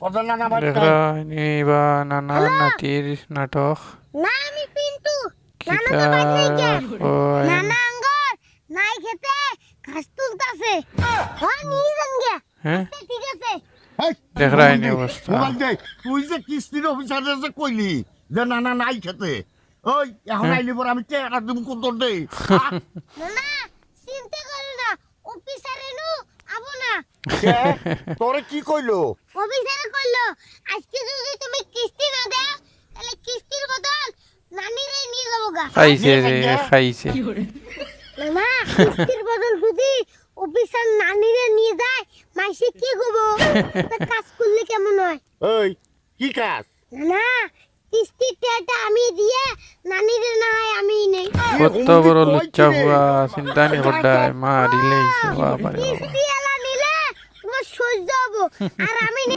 কথা না না বাচ্চা দেখরানি বা নানা নাতির নাটক না আমি পিন্টু নানা কিতা তো বাদ নাই গে কয় নানা আঙ্গর নাই খেতে ঘাস তুলতাছে হ্যাঁ নিয়ে যান গে হ্যাঁ আচ্ছা, ঠিক আছে এই, দেখরানি মোবাইল দে, অবস্থা। মোবাইল দে। তুই যে কিস্তির অফিসারে যে কইলি যে না না নাই খেতে ওই এখন আইলি পর আমি টেকা দিব কত দে নানা চিন্তা করো না অফিসার এনু আবো না তোরে কি কইলো অফিসারে কইলো আজকে যদি তুমি কিস্তি না দাও তাহলে কিস্তির বদল নানিরে নিয়ে যাবো গা খাইছে রে খাইছে নানা কিস্তির বদল যদি অফিসার নানিরে নিয়ে যায় মাইসে কি করবো তা কাজ করলে কেমন হয় ওই কি কাজ না কিস্তির টাকাটা আমি দিয়ে নানিরে না হয় আমি নেই কত বড় লুচ্চা বুয়া চিন্তা নি করডায় মা রিলেইছে বাবা রে বাবা কিস্তি এলা নিলে তোমার সহ্য হবো আর আমি